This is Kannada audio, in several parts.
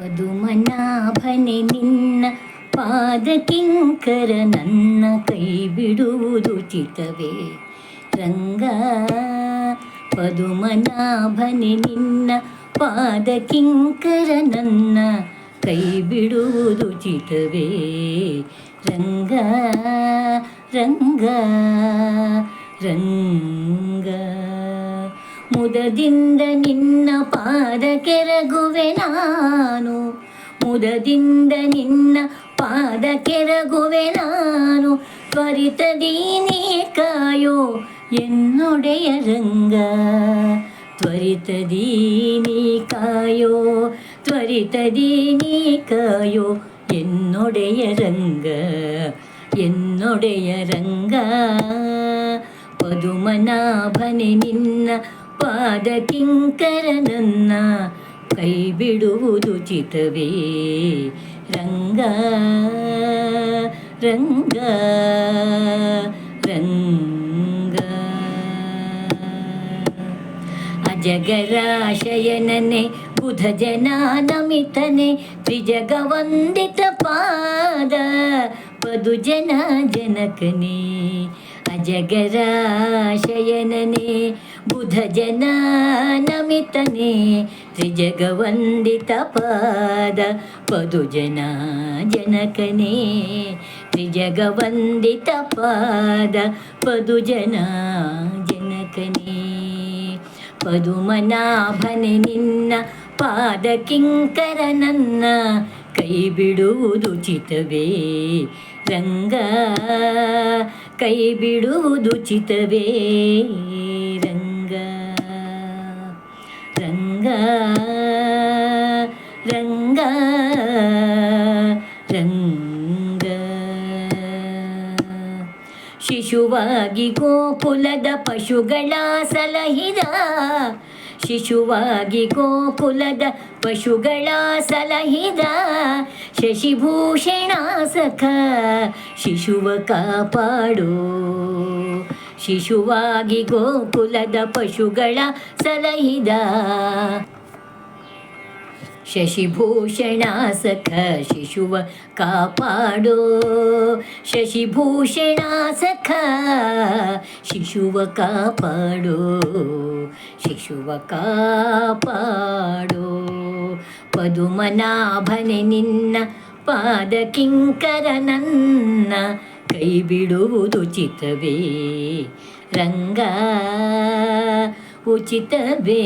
ಪದುಮನಾಭನೆ ನಿನ್ನ ಪಾದಕಿಂಕರ ನನ್ನ ಕೈ ಬಿಡುವುದು ಚಿತವೇ ರಂಗ. ಪದುಮನಾಭನೆ ನಿನ್ನ ಪಾದಕಿಂಕರ ನನ್ನ ಕೈ ಬಿಡುವುದು ಚಿತವೇ ರಂಗ ರಂಗ ರಂಗ. ಮುದದಿಂದ ನಿನ್ನ ಪಾದ ಕೆರಗುವೆ ನಾನು, ಮುದದಿಂದ ನಿನ್ನ ಪಾದ ಕೆರಗುವೆ ನಾನು. ತ್ವರಿತದಿ ನೀ ಕಾಯೋ ಎನ್ನೊಡೆಯ ರಂಗ, ತ್ವರಿತದಿ ನೀ ಕಾಯೋ, ತ್ವರಿತದಿ ನೀ ಕಾಯೋ ಎನ್ನೊಡೆಯ ರಂಗ, ಎನ್ನೊಡೆಯ ರಂಗ. ಪದುಮನಾಭನೆ ನಿನ್ನ ಪಾದಕಿಂಕರ ನನ್ನ ಕೈ ಬಿಡುವುದು ಚಿತವೇ ರಂಗ ರಂಗ ರಂಗ. ಅಜಗರಾಶಯನನೆ ಬುಧ ಜನಾನಮಿತನೆ ತ್ರಿಜಗವಂದಿತ ಪಾದ ಪದುಜನ ಜನಕನೇ. ಅಜಗರಾಶಯನನೆ ಬುಧ ಜನಾನಮಿತನೆ ತ್ರಿಜಗವಂದಿತ ಪಾದ ಪದುಜನ ಜನಕನೇ. ತ್ರಿಜಗವಂದಿತ ಪಾದ ಪದುಜನ ಜನಕನೇ. ಪದುಮನಾಭನೆ ನಿನ್ನ ಪಾದಕಿಂಕರ ನನ್ನ ಕೈ ಬಿಡುವುದು ಚಿತವೇ ರಂಗ, ಕೈ ಬಿಡುವುದು ಚಿತವೇ ರಂಗ ರಂಗ ರಂಗ ರಂಗ. ಶಿಶುವಾಗಿ ಗೋಕುಲದ ಪಶುಗಳ ಸಲಹಿದ, ಶಿಶುವಾಗಿ ಗೋಕುಲದ ಪಶುಗಳ ಸಲಹಿದ ಶಶಿಭೂಷಣ ಸಖ ಶಿಶುವ ಕಾಪಾಡೋ. ಶಿಶುವಾಗಿ ಗೋಕುಲದ ಪಶುಗಳ ಸಲಹಿದ ಶಶಿಭೂಷಣ ಸಖ ಶಿಶುವ ಕಾಪಾಡೋ. ಶಶಿಭೂಷಣ ಸಖ ಶಿಶುವ ಕಾಪಾಡೋ, ಶಿಶುವ ಕಾಪಾಡೋ. ಪದುಮನಾಭನೆ ನಿನ್ನ ಪಾದಕಿಂಕರ ನನ್ನ ಕೈ ಬಿಡುವುದು ಚಿತವೇ ರಂಗ, ಉಚಿತವೇ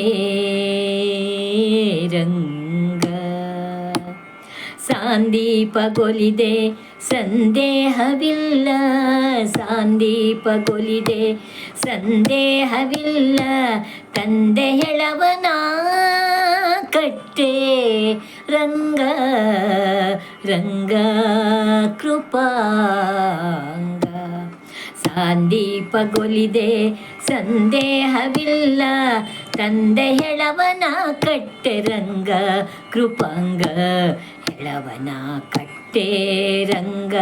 ರಂಗ. ಸಾಂದೀಪಗೊಲಿದೆ ಸಂದೇಹವಿಲ್ಲ, ಸಾಂದೀಪಗೊಲಿದೆ ಸಂದೇಹವಿಲ್ಲ. ತಂದೆ ಹೆಳವನ ಕಟ್ಟೆ ರಂಗ ರಂಗ ಕೃಪಾಂಗ. ಸಾಂದೀಪಗೊಲಿದೆ ಸಂದೇಹವಿಲ್ಲ, ತಂದೆ ಹೆಳವನ ಕಟ್ಟೆ ರಂಗ ಕೃಪಾಂಗ. ಹೆಳವನ ಕಟ್ಟೆ ರಂಗ,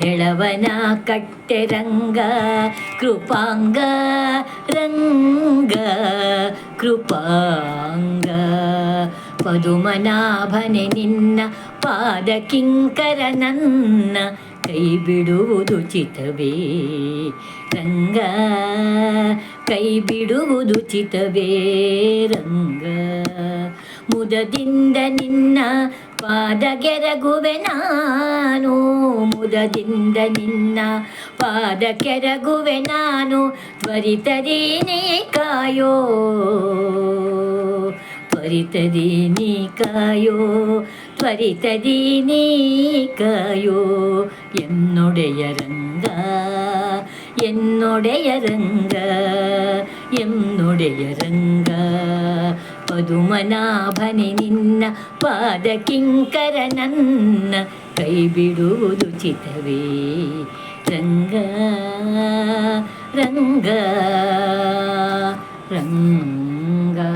ಹೆಳವನ ಕಟ್ಟೆ ರಂಗ ಕೃಪಾಂಗ ರಂಗ ಕೃಪಾಂಗ. ಪದುಮನಾಭನೆ ನಿನ್ನ ಪಾದಕಿಂಕರ ನನ್ನ ಕೈ ಬಿಡುವುದು ಚಿತವೇ ರಂಗ, ಕೈ ಬಿಡುವುದು ಚಿತವೇ ರಂಗ. ಮುದದಿಂದ ನಿನ್ನ ಪಾದಗೆರಗುವೆ ನಾನು, ಮುದದಿಂದ ನಿನ್ನ ಪಾದಕೆರಗುವೆ ನಾನು. ತ್ವರಿತದಿ ನೀ ಕಾಯೋ, ತ್ವರಿತದಿ ನೀ ಕಾಯೋ, ತ್ವರಿತದಿ ನೀ ಕಾಯೋ ಎನ್ನೊಡೆಯ ರಂಗ, ಎನ್ನೊಡೆಯ ರಂಗ, ಎನ್ನೊಡೆಯ ರಂಗ. ಪದುಮನಾಭನೆ ನಿನ್ನ ಪಾದಕಿಂಕರ ನನ್ನ ಕೈ ಬಿಡುವುದು ಚಿತವೇ ರಂಗ ರಂಗ ರಂಗ.